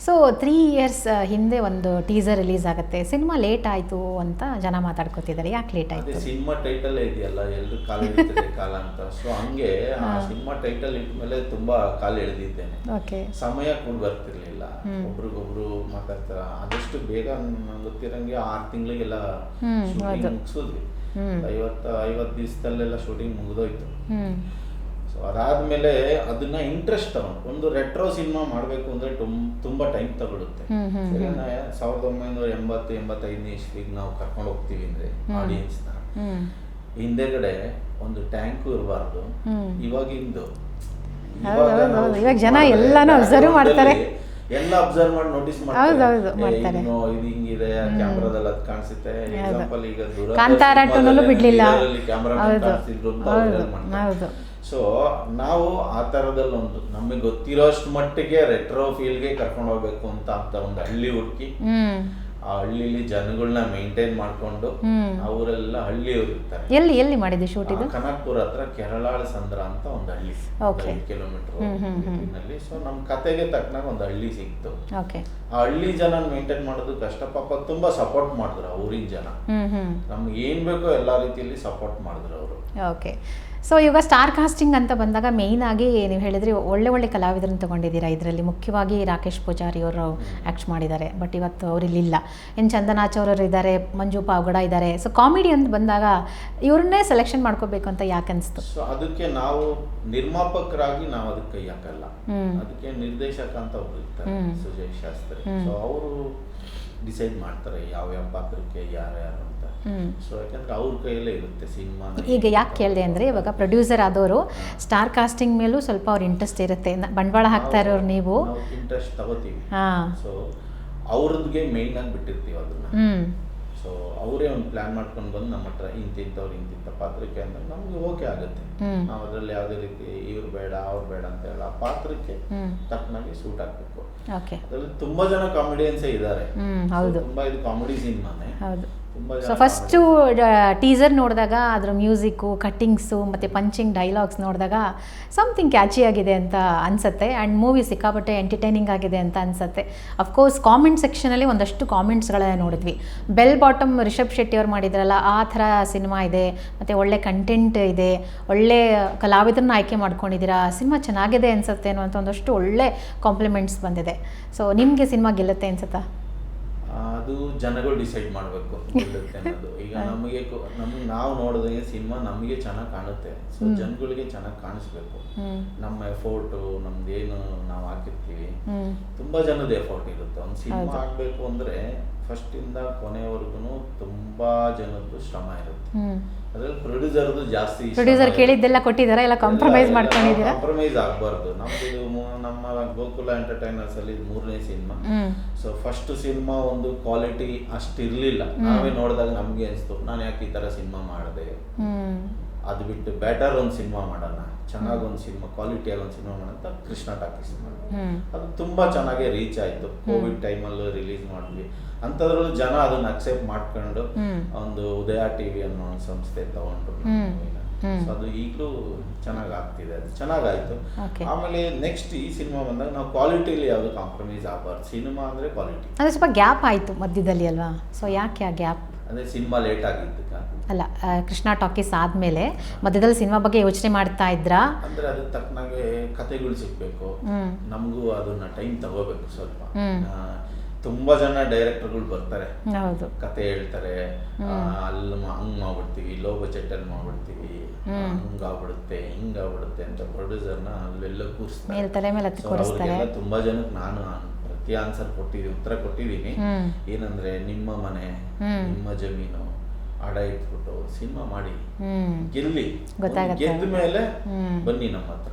So 3 years ಹಿಂದೆ ಒಂದು teaser release ಆಗುತ್ತೆ, ಸಿನಿಮಾ ಲೇಟ್ ಆಯಿತು ಅಂತ ಜನ ಮಾತಾಡ್ಕೊತಿದ್ದಾರೆ. ಯಾಕೆ ಲೇಟ್ ಆಯಿತು? ಸಿನಿಮಾ ಟೈಟಲ್ ಇದೆಯಲ್ಲ, ಎಲ್ಲರೂ ಕಾಲ ಎಳಿತದೆ ಕಾಲ ಅಂತ. ಸೊ ಹಂಗೆ ಆ ಸಿನಿಮಾ ಟೈಟಲ್ ಇಟ್ಟ ಮೇಲೆ ತುಂಬಾ ಕಾಲ ಎಳೆದಿದ್ದೇನೆ. ಓಕೆ, ಸಮಯ ಕೂಡ ಬರ್ತಿರ್ಲಿಲ್ಲ, ಒಬ್ರಿಗೊಬ್ರು ಮಾತಾಡ್ತಾರ. ಆದಷ್ಟು ಬೇಗ ನಂಗೆ ಗೊತ್ತಿರಂಗೆ 6 ತಿಂಗಳಿಗೆಲ್ಲ ಶೂಟಿಂಗ್ ಮುಗಿಸಿದ್ವಿ. 50 ದಿವಸದಲ್ಲೆಲ್ಲ ಶೂಟಿಂಗ್ ಮುಗಿದೋಯ್ತು. ಸೊ ಅದಾದ್ಮೇಲೆ ಅದನ್ನ ಇಂಟ್ರೆಸ್ಟ್ ತಗೊಂಡು ಒಂದು ರೆಟ್ರೋ ಸಿನಿಮಾ ಮಾಡಬೇಕು ಅಂದ್ರೆ ತುಂಬಾ ಟೈಮ್ ತಗೊಳುತ್ತೆ. 1980-85 ಇಸ್ವಿಗೆ ನಾವು ಕರ್ಕೊಂಡು ಹೋಗ್ತೀವಿ ಅಂದ್ರೆ ಆಡಿಯನ್ಸ್ ನ, ಹಿಂದೆಗಡೆ ಒಂದು ಟ್ಯಾಂಕು ಇರಬಾರ್ದು. ಇವಾಗಿಂದು ಇವಾಗ ಜನ ಎಲ್ಲಾನು ಅಬ್ಸರ್ವ್ ಮಾಡ್ತಾರೆ, ಎಲ್ಲ ಅಬ್ಸರ್ವ್ ಮಾಡಿ ನೋಟಿಸ್ ಮಾಡ್ತಾರೆ. ಇದು ಹಿಂಗಿದೆ, ಕ್ಯಾಮ್ರಾದಲ್ಲಿ ಅದು ಕಾಣಿಸುತ್ತೆ. ಎಕ್ಸಾಂಪಲ್ ಈಗ ಕಾಂತಾರ ಟೂನಲ್ಲೂ ಬಿಡ್ಲಿಲ್ಲ, ಕ್ಯಾಮ್ರಾ ಕಾಣಿಸ್ತಿದ್ರು ಅಂತ ಮಾಡ್ತಾರೆ. ಸೊ ನಾವು ಆ ತರದಲ್ಲಿ ಒಂದು ನಮಗೆ ಗೊತ್ತಿರೋಷ್ಟು ಮಟ್ಟಿಗೆ ರೆಟ್ರೋ ಫೀಲ್ಗೆ ಕರ್ಕೊಂಡು ಹೋಗ್ಬೇಕು ಅಂತ ಒಂದು ಹಳ್ಳಿ ಹುಡುಕಿ, ಆ ಹಳ್ಳಿಲಿ ಜನಗಳನ್ನ ಮೇಂಟೈನ್ ಮಾಡ್ಕೊಂಡು, ಅವರೆಲ್ಲ ಹಳ್ಳಿಯವರು ಇರ್ತಾರೆ. ಎಲ್ಲಿ ಮಾಡಿದ್ದೆ ಶೂಟ್ ಇದು? ಕನಕ್ಪುರ ಹತ್ರ ಕೆರಳಾಳ ಸಂದ್ರ ಅಂತ ಒಂದು ಹಳ್ಳಿ, 5 ಕಿಲೋಮೀಟರ್. ಸೊ ನಮ್ ಕತೆಗೆ ತಕ್ಕನಾಗ ಒಂದು ಹಳ್ಳಿ ಸಿಕ್ತು. ಆ ಹಳ್ಳಿ ಜನ ಮೇಂಟೈನ್ ಮಾಡೋದು ಕಷ್ಟ. ಪಾಪ ತುಂಬಾ ಸಪೋರ್ಟ್ ಮಾಡಿದ್ರು ಊರಿನ ಜನ, ನಮ್ಗೆ ಏನ್ ಬೇಕೋ ಎಲ್ಲಾ ರೀತಿಯಲ್ಲಿ ಸಪೋರ್ಟ್ ಮಾಡಿದ್ರು ಅವರು. ಓಕೆ, ಸೊ ಇವಾಗ ಸ್ಟಾರ್ ಕಾಸ್ಟಿಂಗ್ ಅಂತ ಬಂದಾಗ ಮೇಯ್ನ್ ಆಗಿ ನೀವು ಹೇಳಿದ್ರಿ ಒಳ್ಳೆ ಕಲಾವಿದರನ್ನು ತೊಗೊಂಡಿದ್ದೀರಾ. ಇದರಲ್ಲಿ ಮುಖ್ಯವಾಗಿ ರಾಕೇಶ್ ಪೂಜಾರಿ ಅವರು ಆ್ಯಕ್ಟ್ ಮಾಡಿದ್ದಾರೆ, ಬಟ್ ಇವತ್ತು ಅವರಿಲ್ಲ. ಚಂದನಾಚ್ ಅವರು ಇದ್ದಾರೆ, ಮಂಜು ಪಾವಗಡ ಇದ್ದಾರೆ. ಸೊ ಕಾಮಿಡಿ ಅಂತ ಬಂದಾಗ ಇವ್ರನ್ನೇ ಸೆಲೆಕ್ಷನ್ ಮಾಡ್ಕೋಬೇಕು ಅಂತ ಯಾಕೆ ಅನಿಸ್ತು? ಸೊ ಅದಕ್ಕೆ ನಾವು ನಿರ್ಮಾಪಕರಾಗಿ ನಾವು ಅದಕ್ಕೆ ಕೈ ಹಾಕಲ್ಲ, ಅದಕ್ಕೆ ನಿರ್ದೇಶಕ ಅಂತ ಒಬ್ರು ಇರ್ತಾರೆ, ಸುಜಯ್ ಶಾಸ್ತ್ರಿ. ಸೊ ಅವರು ಡಿಸೈಡ್ ಮಾಡ್ತಾರೆ ಯಾವ ಪಾತ್ರಕ್ಕೆ ಯಾರು ಅಂತ. ಸೊ ಯಾಕಂದ್ರೆ ಅವ್ರ ಕೈಯಲ್ಲೇ ಇರುತ್ತೆ ಸಿನಿಮಾ. ಈಗ ಯಾಕೆ ಕೇಳಿದೆ ಅಂದರೆ, ಇವಾಗ ಪ್ರೊಡ್ಯೂಸರ್ ಆದವರು ಸ್ಟಾರ್ ಕಾಸ್ಟಿಂಗ್ ಮೇಲೂ ಸ್ವಲ್ಪ ಅವ್ರ ಇಂಟ್ರೆಸ್ಟ್ ಇರುತ್ತೆ. ಬಂಡವಾಳ ಹಾಕ್ತಾ ಇರೋರು ನೀವು ಇಂಟ್ರೆಸ್ಟ್ ತಗೋತೀವಿ. ಸೊ ಅವ್ರದ್ಗೆ ಮೇಯ್ನ್ ಆಗಿ ಬಿಟ್ಟಿರ್ತೀವಿ ಅದನ್ನ. ಸೊ ಅವರೇ ಒಂದು ಪ್ಲಾನ್ ಮಾಡ್ಕೊಂಡು ಬಂದು ನಮ್ಮ ಹತ್ರ ಇಂತಿಂತ ಪಾತ್ರಕ್ಕೆ ಅಂದ್ರೆ ನಮ್ಗೆ ಓಕೆ ಆಗುತ್ತೆ. ನಾವು ಅದರಲ್ಲಿ ಯಾವುದೇ ರೀತಿ ಇವ್ರು ಬೇಡ ಅವ್ರು ಬೇಡ ಅಂತ ಹೇಳ, ಆ ಪಾತ್ರಕ್ಕೆ ತಕ್ಕನಾಗಿ ಸೂಟ್ ಆಗ್ಬೇಕು. ಅದರಲ್ಲಿ ತುಂಬಾ ಜನ ಕಾಮಿಡಿಯನ್ಸೇ ಇದ್ದಾರೆ, ತುಂಬಾ ಇದು ಕಾಮಿಡಿ ಸಿನಿಮಾನೇ. ಸೊ ಫಸ್ಟು ಟೀಸರ್ ನೋಡಿದಾಗ ಅದರ ಮ್ಯೂಸಿಕ್ಕು, ಕಟ್ಟಿಂಗ್ಸು ಮತ್ತು ಪಂಚಿಂಗ್ ಡೈಲಾಗ್ಸ್ ನೋಡಿದಾಗ ಸಮಥಿಂಗ್ ಕ್ಯಾಚಿ ಆಗಿದೆ ಅಂತ ಅನಿಸುತ್ತೆ. ಆ್ಯಂಡ್ ಮೂವಿ ಸಿಕ್ಕಾಪಟ್ಟೆ ಎಂಟರ್ಟೈನಿಂಗ್ ಆಗಿದೆ ಅಂತ ಅನಿಸುತ್ತೆ. ಅಫ್ಕೋರ್ಸ್ ಕಾಮೆಂಟ್ ಸೆಕ್ಷನಲ್ಲಿ ಒಂದಷ್ಟು ಕಾಮೆಂಟ್ಸ್ಗಳನ್ನ ನೋಡಿದ್ವಿ. ಬೆಲ್ ಬಾಟಮ್ ರಿಷಬ್ ಶೆಟ್ಟಿ ಅವ್ರು ಮಾಡಿದ್ರಲ್ಲ, ಆ ಥರ ಸಿನಿಮಾ ಇದೆ, ಮತ್ತು ಒಳ್ಳೆ ಕಂಟೆಂಟ್ ಇದೆ, ಒಳ್ಳೆ ಕಲಾವಿದರನ್ನ ಆಯ್ಕೆ ಮಾಡ್ಕೊಂಡಿದ್ದೀರಾ, ಸಿನಿಮಾ ಚೆನ್ನಾಗಿದೆ ಅನಿಸುತ್ತೆ ಅನ್ನುವಂಥ ಒಂದಷ್ಟು ಒಳ್ಳೆ ಕಾಂಪ್ಲಿಮೆಂಟ್ಸ್ ಬಂದಿದೆ. ಸೊ ನಿಮಗೆ ಸಿನಿಮಾ ಗೆಲ್ಲುತ್ತೆ ಅನ್ಸುತ್ತಾ? ಅದು ಜನಗಳು ಡಿಸೈಡ್ ಮಾಡಬೇಕು ಗೆಲ್ಲುತ್ತೆ ಅನ್ನೋದು. ಈಗ ನಮಗೆ ನಾವು ನೋಡಿದ್ರೆ ಸಿನಿಮಾ ನಮಗೆ ಚೆನ್ನಾಗಿ ಕಾಣುತ್ತೆ. ಸೊ ಜನಗಳಿಗೆ ಚೆನ್ನಾಗಿ ಕಾಣಿಸ್ಬೇಕು. ನಮ್ಮ ಎಫೋರ್ಟು, ನಮ್ದೇನು ನಾವು ಹಾಕಿರ್ತೀವಿ, ತುಂಬಾ ಜನದ ಎಫೋರ್ಟ್ ಇರುತ್ತೆ. ಒಂದು ಸಿನಿಮಾ ಆಗ್ಬೇಕು ಅಂದ್ರೆ ಫಸ್ಟ್ ಇಂದ ಕೊನೆವರೆಗೂ ತುಂಬಾ ಜನದ್ದು ಶ್ರಮ ಇರುತ್ತೆ. ಅದ್ರಲ್ಲಿ ಪ್ರೊಡ್ಯೂಸರ್ದು ಜಾಸ್ತಿ. ಪ್ರೊಡ್ಯೂಸರ್ ಕೇಳಿದ್ದೆಲ್ಲ ಕೊಟ್ಟಿದ್ದಾರೆ, ಎಲ್ಲ ಕಾಂಪ್ರಮೈಸ್ ಮಾಡ್ಕೊಂಡಿದ್ದೀರಾ? ಕಾಂಪ್ರಮೈಸ್ ಆಗಬಾರ್ದು. ನಮ್ಮ ಗೋಕುಲ ಎಂಟರ್ಟೈನರ್ಸ್ ಅಲ್ಲಿ 3ನೇ ಸಿನಿಮಾ. ಸೊ ಫಸ್ಟ್ ಸಿನಿಮಾ ಒಂದು ಕ್ವಾಲಿಟಿ ಅಷ್ಟು ಇರ್ಲಿಲ್ಲ. ನಾವೇ ನೋಡಿದಾಗ ನಮ್ಗೆ ಅನಿಸ್ತು, ನಾನು ಯಾಕೆ ಈ ತರ ಸಿನಿಮಾ ಮಾಡಿದೆ, ಅದು ಬಿಟ್ಟು ಬೆಟರ್ ಒಂದು ಸಿನಿಮಾ ಮಾಡೋಣ, ಚೆನ್ನಾಗಿ ಒಂದು ಸಿನಿಮಾ, ಕ್ವಾಲಿಟಿಯಾಗಿ ಒಂದು ಸಿನಿಮಾ ಮಾಡೋಣ ಅಂತ ಕೃಷ್ಣ ಟಾಕೀಸ್ ಮಾಡಿದ್ವಿ. ಅದು ತುಂಬಾ ಚೆನ್ನಾಗಿ ರೀಚ್ ಆಯ್ತು. ಕೋವಿಡ್ ಟೈಮಲ್ಲೂ ರಿಲೀಸ್ ಮಾಡಿದ್ವಿ. ಅಂಥದ್ರಲ್ಲೂ ಜನ ಅದನ್ನ ಅಕ್ಸೆಪ್ಟ್ ಮಾಡ್ಕೊಂಡು ಒಂದು ಉದಯ ಟಿವಿ ಅನ್ನೋ ಒಂದು ಸಂಸ್ಥೆ ತಗೊಂಡ್ರು. ಸೊ ಅದು ಈಗಲೂ ಚೆನ್ನಾಗಿ ಆಗ್ತಿದೆ, ಅದು ಚೆನ್ನಾಗಾಯ್ತು. ಆಮೇಲೆ ನೆಕ್ಸ್ಟ್ ಈ ಸಿನಿಮಾ ಬಂದಾಗ ನಾವು ಕ್ವಾಲಿಟಿಲಿ ಯಾವುದು ಕಾಂಪ್ರಮೈಸ್ ಆಗಬಾರ್ದು. ಸಿನಿಮಾ ಅಂದ್ರೆ ಕ್ವಾಲಿಟಿ. ಅದೇ ಸ್ವಲ್ಪ ಗ್ಯಾಪ್ ಆಯಿತು ಮಧ್ಯದಲ್ಲಿ ಅಲ್ವಾ? ಸೊ ಯಾಕೆ ಆ ಗ್ಯಾಪ್? ಅದೇ ಸಿನಿಮಾ ಲೇಟ್ ಆಗಿತ್ತು ಅಲ್ಲ, ಕೃಷ್ಣ ಟಾಕೀಸ್ ಆದ್ಮೇಲೆ ಮಧ್ಯದಲ್ಲಿ ಸಿನಿಮಾ ಬಗ್ಗೆ ಯೋಚನೆ ಮಾಡ್ತಾ ಇದ್ರಾ? ಅಂದ್ರೆ ಅದಕ್ಕೆ ತಕ್ಕನಾಗೆ ಕಥೆಗಳು ಸಿಗ್ಬೇಕು, ನಮಗೂ ಅದನ್ನ ಟೈಮ್ ತಗೋಬೇಕು ಸ್ವಲ್ಪ. ತುಂಬಾ ಜನ ಡೈರೆಕ್ಟರ್ಗಳು ಬರ್ತಾರೆ, ಕತೆ ಹೇಳ್ತಾರೆ, ಅಲ್ಲಿ ಹಂಗ್ ಮಾಡ್ಬಿಡ್ತೀವಿ, ಲೋ ಬಜೆಟ್ ಅಲ್ಲಿ ಮಾಡ್ಬಿಡ್ತೀವಿ, ಹಂಗಾಗ್ಬಿಡುತ್ತೆ ಹಿಂಗಾಗ್ಬಿಡುತ್ತೆ ಅಂತ ಪ್ರೊಡ್ಯೂಸರ್ನ ಅಲ್ಲೆಲ್ಲ ಕೂರಿಸ್ತಾರೆ. ತುಂಬಾ ಜನಕ್ಕೆ ನಾನು ಪ್ರತಿ ಆನ್ಸರ್ ಉತ್ತರ ಕೊಟ್ಟಿದ್ದೀನಿ. ಏನಂದ್ರೆ ನಿಮ್ಮ ಮನೆ, ನಿಮ್ಮ ಜಮೀನು ಅಡ ಇಟ್ಬಿಟ್ಟು ಸಿನಿಮಾ ಮಾಡಿ ಗೆಲ್ಲಿ, ಗೆದ್ದ ಮೇಲೆ ಬನ್ನಿ ನಮ್ಮ ಹತ್ರ.